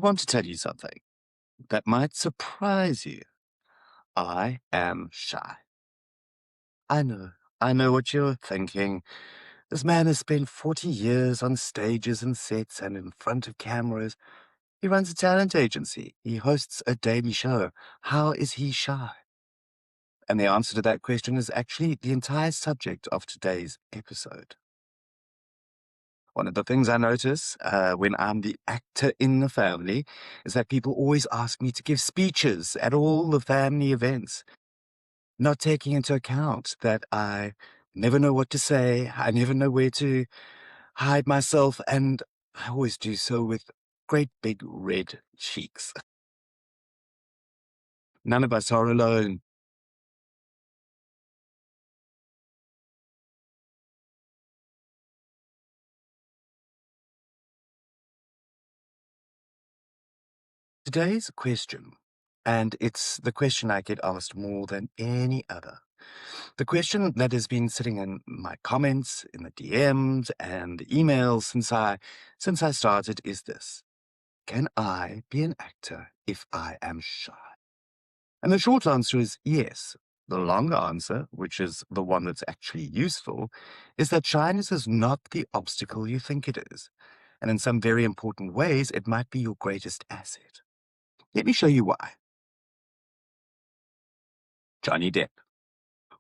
I want to tell you something that might surprise you. I am shy. I know. I know what you're thinking. This man has spent 40 years on stages and sets and in front of cameras. He runs a talent agency. He hosts a daily show. How is he shy? And the answer to that question is actually the entire subject of today's episode. One of the things I notice when I'm the actor in the family is that people always ask me to give speeches at all the family events, not taking into account that I never know what to say, I never know where to hide myself, and I always do so with great big red cheeks. None of us are alone. Today's question, and it's the question I get asked more than any other. The question that has been sitting in my comments, in the DMs and the emails since I started is this. Can I be an actor if I am shy? And the short answer is yes. The long answer, which is the one that's actually useful, is that shyness is not the obstacle you think it is. And in some very important ways, it might be your greatest asset. Let me show you why. Johnny Depp,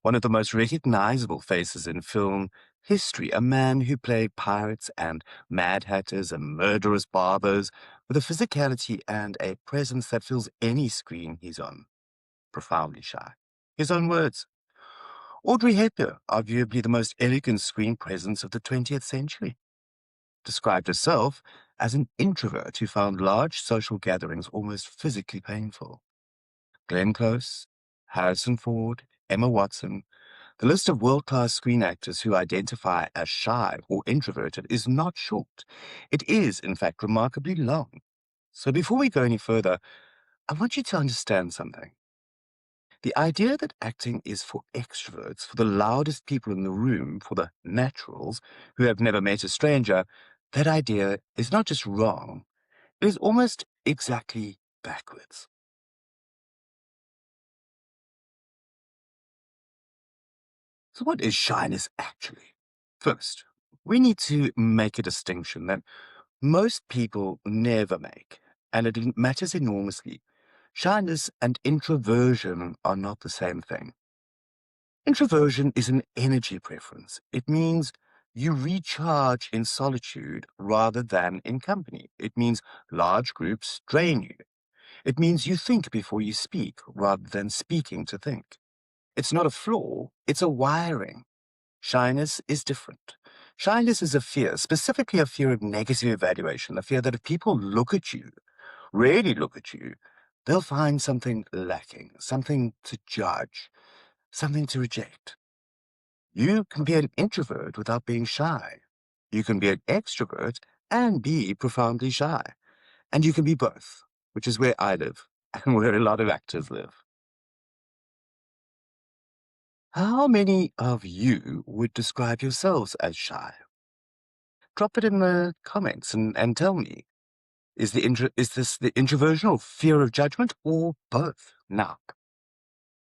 one of the most recognizable faces in film history, a man who played pirates and mad hatters and murderous barbers with a physicality and a presence that fills any screen he's on. Profoundly shy. His own words. Audrey Hepburn, arguably the most elegant screen presence of the 20th century, described herself as an introvert who found large social gatherings almost physically painful. Glenn Close, Harrison Ford, Emma Watson, the list of world-class screen actors who identify as shy or introverted is not short. It is, in fact, remarkably long. So before we go any further, I want you to understand something. The idea that acting is for extroverts, for the loudest people in the room, for the naturals who have never met a stranger, that idea is not just wrong, it is almost exactly backwards. So what is shyness actually? First, we need to make a distinction that most people never make, and it matters enormously. Shyness and introversion are not the same thing. Introversion is an energy preference. It means you recharge in solitude rather than in company. It means large groups drain you. It means you think before you speak rather than speaking to think. It's not a flaw, it's a wiring. Shyness is different. Shyness is a fear, specifically a fear of negative evaluation, a fear that if people look at you, really look at you, they'll find something lacking, something to judge, something to reject. You can be an introvert without being shy. You can be an extrovert and be profoundly shy. And you can be both, which is where I live and where a lot of actors live. How many of you would describe yourselves as shy? Drop it in the comments and tell me. Is this the introversion or fear of judgment or both? Now,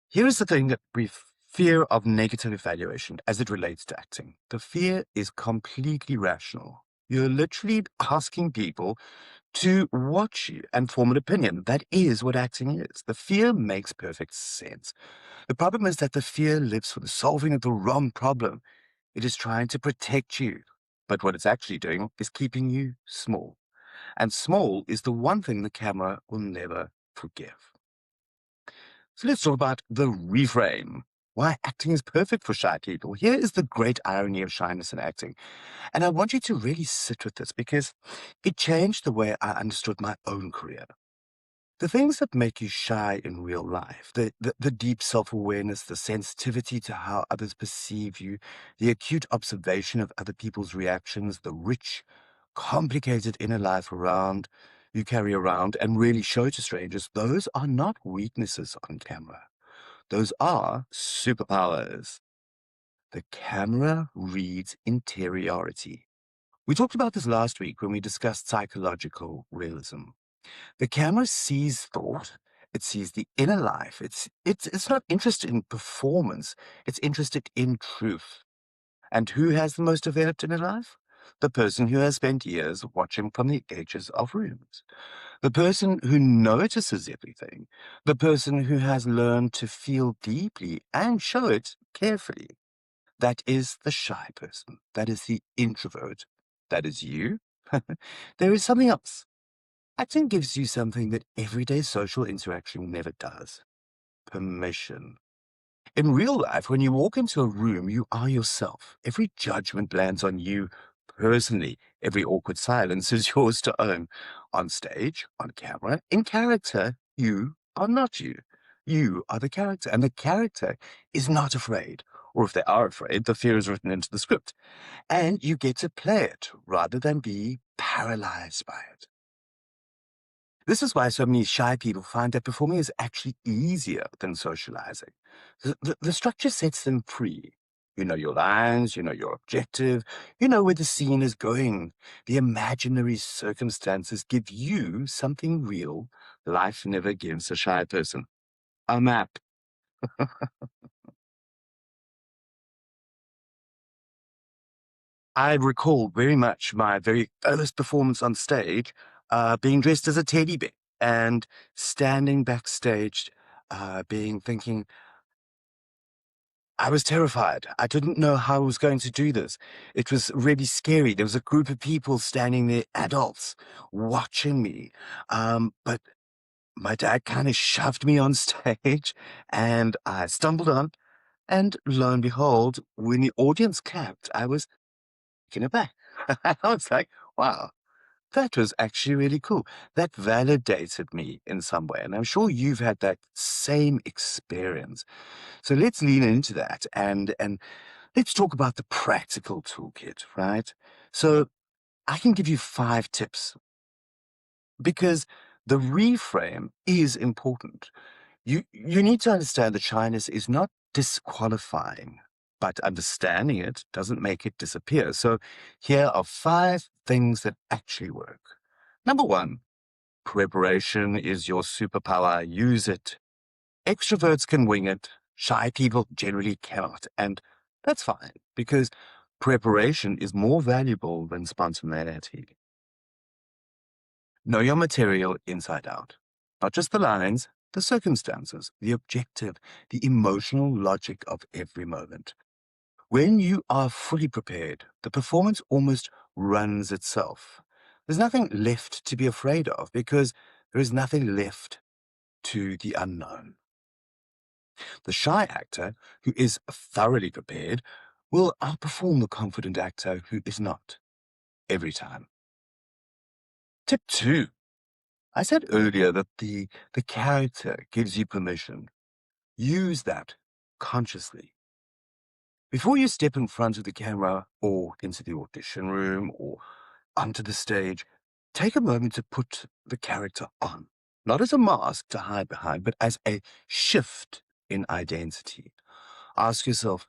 here is the thing that we fear of negative evaluation as it relates to acting. The fear is completely rational. You're literally asking people to watch you and form an opinion. That is what acting is. The fear makes perfect sense. The problem is that the fear lives for the solving of the wrong problem. It is trying to protect you. But what it's actually doing is keeping you small. And small is the one thing the camera will never forgive. So let's talk about the reframe. Why acting is perfect for shy people. Here is the great irony of shyness and acting. And I want you to really sit with this because it changed the way I understood my own career. The things that make you shy in real life, the deep self-awareness, the sensitivity to how others perceive you, the acute observation of other people's reactions, the rich, complicated inner life around you carry around and really show to strangers, those are not weaknesses on camera. Those are superpowers. The camera reads interiority. We talked about this last week when we discussed psychological realism. The camera sees thought, it sees the inner life. It's not interested in performance, it's interested in truth. And who has the most developed inner life? The person who has spent years watching from the edges of rooms. The person who notices everything. The person who has learned to feel deeply and show it carefully. That is the shy person. That is the introvert. That is you. There is something else. Acting gives you something that everyday social interaction never does: permission. In real life, when you walk into a room, you are yourself. Every judgment lands on you personally. Every awkward silence is yours to own. On stage, on camera, in character, you are not you. You are the character, and the character is not afraid. Or if they are afraid, the fear is written into the script. And you get to play it rather than be paralyzed by it. This is why so many shy people find that performing is actually easier than socializing. The structure sets them free. You know your lines, you know your objective, you know where the scene is going. The imaginary circumstances give you something real life never gives a shy person: a map. I recall very much my very first performance on stage, being dressed as a teddy bear and standing backstage, thinking, I was terrified. I didn't know how I was going to do this. It was really scary. There was a group of people standing there, adults, watching me. But my dad kind of shoved me on stage and I stumbled on. And lo and behold, when the audience clapped, I was taken aback. I was like, wow, that was actually really cool. That validated me in some way. And I'm sure you've had that same experience. So let's lean into that and let's talk about the practical toolkit, right? So I can give you 5 tips because the reframe is important. You need to understand that shyness is not disqualifying, but understanding it doesn't make it disappear. So here are 5 things that actually work. Number 1, preparation is your superpower. Use it. Extroverts can wing it. Shy people generally cannot. And that's fine because preparation is more valuable than spontaneity. Know your material inside out. Not just the lines, the circumstances, the objective, the emotional logic of every moment. When you are fully prepared, the performance almost runs itself. There's nothing left to be afraid of because there is nothing left to the unknown. The shy actor, who is thoroughly prepared, will outperform the confident actor who is not, every time. Tip 2. I said earlier that the character gives you permission. Use that consciously. Before you step in front of the camera or into the audition room or onto the stage, take a moment to put the character on. Not as a mask to hide behind, but as a shift in identity. Ask yourself,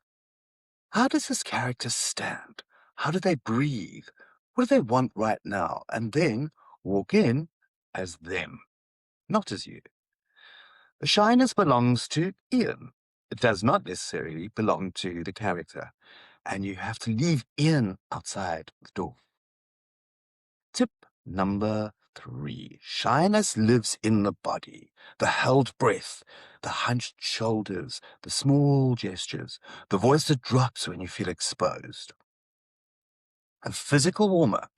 how does this character stand? How do they breathe? What do they want right now? And then walk in as them, not as you. The shyness belongs to Ian. It does not necessarily belong to the character. And you have to leave Ian outside the door. Tip number 3. Shyness lives in the body. The held breath, the hunched shoulders, the small gestures, the voice that drops when you feel exposed. A physical warm-up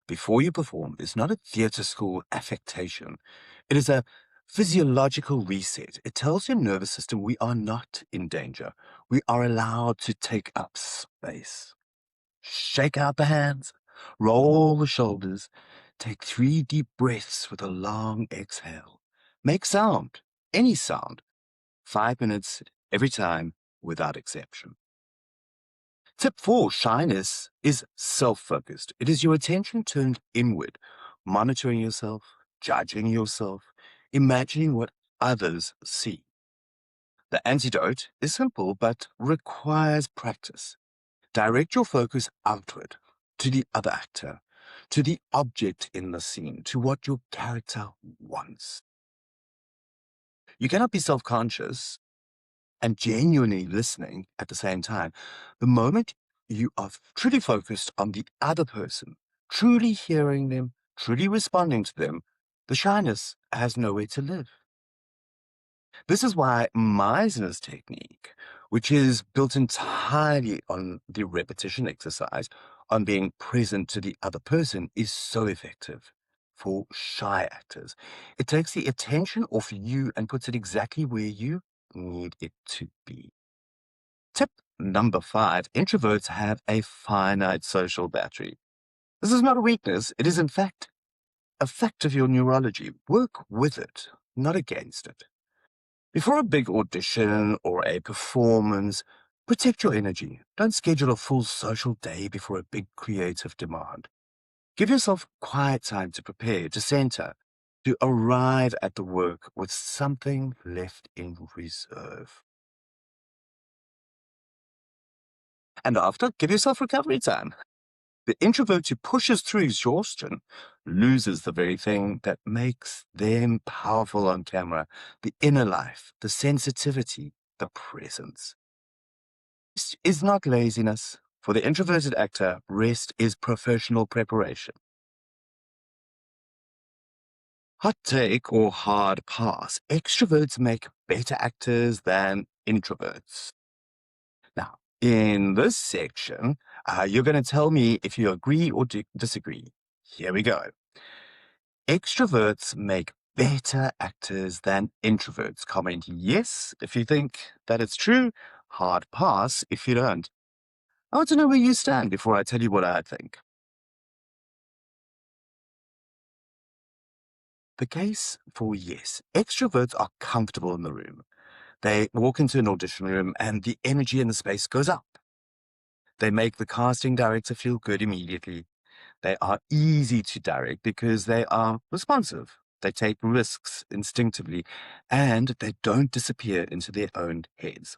before you perform is not a theatre school affectation. It is a physiological reset. It tells your nervous system we are not in danger. We are allowed to take up space. Shake out the hands, roll the shoulders, take 3 deep breaths with a long exhale. Make sound, any sound, 5 minutes every time without exception. Tip 4, shyness is self-focused. It is your attention turned inward, monitoring yourself, judging yourself, imagining what others see. The antidote is simple but requires practice. Direct your focus outward to the other actor, to the object in the scene, to what your character wants. You cannot be self-conscious and genuinely listening at the same time. The moment you are truly focused on the other person, truly hearing them, truly responding to them, the shyness has nowhere to live. This is why Meisner's technique, which is built entirely on the repetition exercise, on being present to the other person, is so effective for shy actors. It takes the attention off you and puts it exactly where you need it to be. Tip number 5, introverts have a finite social battery. This is not a weakness. It is, in fact, a fact of your neurology. Work with it, not against it. Before a big audition or a performance, protect your energy. Don't schedule a full social day before a big creative demand. Give yourself quiet time to prepare, to center, to arrive at the work with something left in reserve. And after, give yourself recovery time. The introvert who pushes through exhaustion loses the very thing that makes them powerful on camera: the inner life, the sensitivity, the presence. This is not laziness. For the introverted actor, rest is professional preparation. Hot take or hard pass: extroverts make better actors than introverts. Now, in this section, you're going to tell me if you agree or disagree. Here we go. Extroverts make better actors than introverts. Comment yes if you think that it's true. Hard pass if you don't. I want to know where you stand before I tell you what I think. The case for yes. Extroverts are comfortable in the room. They walk into an audition room and the energy in the space goes up. They make the casting director feel good immediately. They are easy to direct because they are responsive. They take risks instinctively, and they don't disappear into their own heads.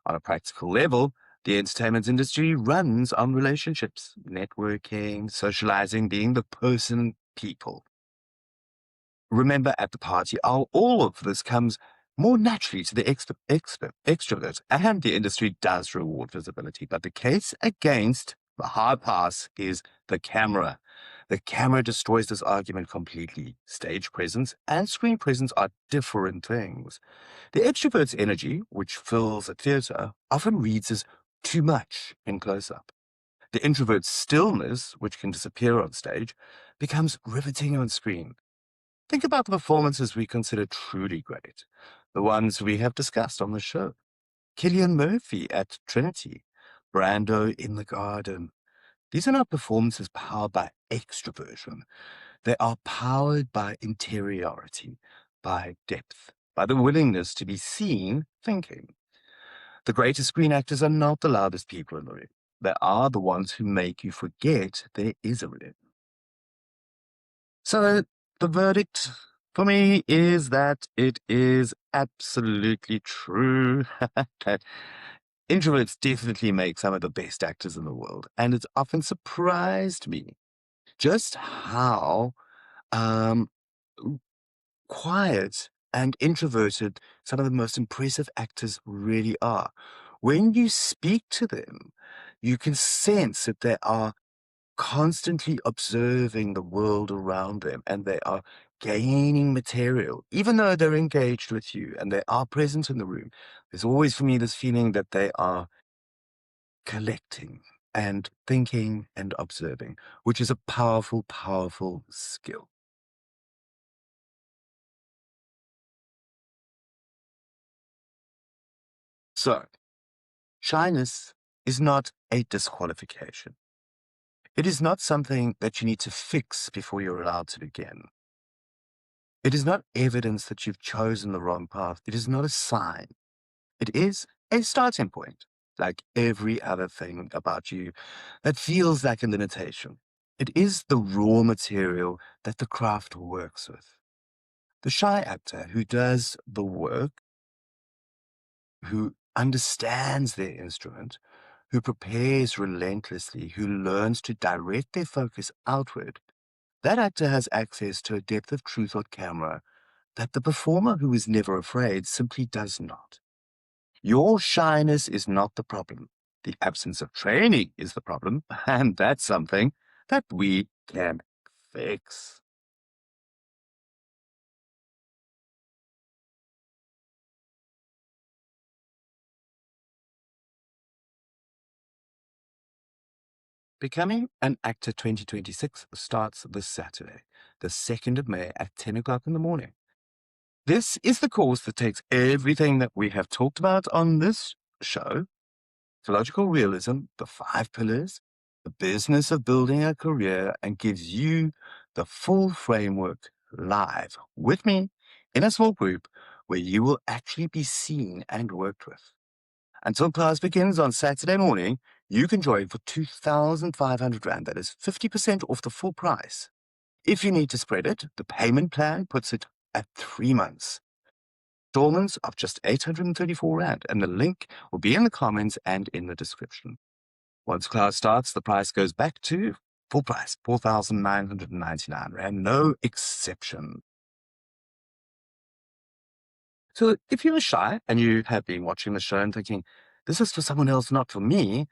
On a practical level, the entertainment industry runs on relationships, networking, socializing, being the person people. Remember, at the party, all of this comes more naturally to the extrovert, and the industry does reward visibility. But the case against the hard pass is the camera. The camera destroys this argument completely. Stage presence and screen presence are different things. The extrovert's energy, which fills a theater, often reads as too much in close-up. The introvert's stillness, which can disappear on stage, becomes riveting on screen. Think about the performances we consider truly great, the ones we have discussed on the show. Cillian Murphy at Trinity, Brando in The Garden. These are not performances powered by extroversion. They are powered by interiority, by depth, by the willingness to be seen thinking. The greatest screen actors are not the loudest people in the room. They are the ones who make you forget there is a room. So the verdict for me is that it is absolutely true that introverts definitely make some of the best actors in the world. And it's often surprised me just how um, quiet and introverted some of the most impressive actors really are. When you speak to them, you can sense that they are constantly observing the world around them and they are gaining material, even though they're engaged with you and they are present in the room. There's always for me this feeling that they are collecting and thinking and observing, which is a powerful, powerful skill. So, shyness is not a disqualification. It is not something that you need to fix before you're allowed to begin. It is not evidence that you've chosen the wrong path. It is not a sign. It is a starting point, like every other thing about you that feels like a limitation. It is the raw material that the craft works with. The shy actor who does the work, who understands their instrument, who prepares relentlessly, who learns to direct their focus outward, that actor has access to a depth of truth on camera that the performer who is never afraid simply does not. Your shyness is not the problem. The absence of training is the problem, and that's something that we can fix. Becoming an Actor 2026 starts this Saturday, the 2nd of May at 10 o'clock in the morning. This is the course that takes everything that we have talked about on this show: psychological realism, the 5 pillars, the business of building a career, and gives you the full framework live with me in a small group where you will actually be seen and worked with. Until class begins on Saturday morning, you can join for 2,500 Rand. That is 50% off the full price. If you need to spread it, the payment plan puts it at 3 months. Installments of just 834 Rand, and the link will be in the comments and in the description. Once class starts, the price goes back to full price, 4,999 Rand, no exception. So if you're shy and you have been watching the show and thinking, this is for someone else, not for me,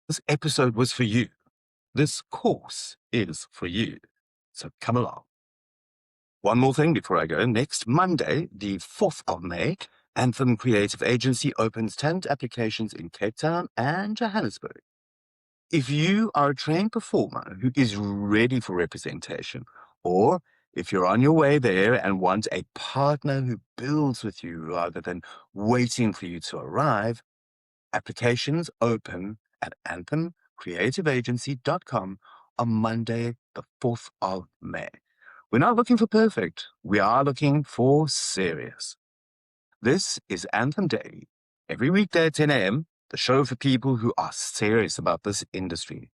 this episode was for you. This course is for you. So come along. One more thing before I go. Next Monday, the 4th of May, Anthem Creative Agency opens talent applications in Cape Town and Johannesburg. If you are a trained performer who is ready for representation, or if you're on your way there and want a partner who builds with you rather than waiting for you to arrive, applications open at anthemcreativeagency.com on Monday, the 4th of May. We're not looking for perfect. We are looking for serious. This is Anthem Daily. Every weekday at 10 a.m., the show for people who are serious about this industry.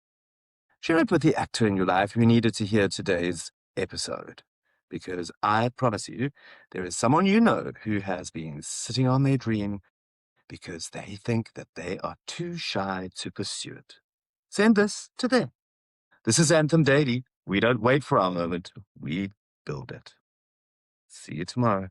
Share it with the actor in your life who needed to hear today's episode, because I promise you, there is someone you know who has been sitting on their dream because they think that they are too shy to pursue it. Send this to them. This is Anthem Daily. We don't wait for our moment. We build it. See you tomorrow.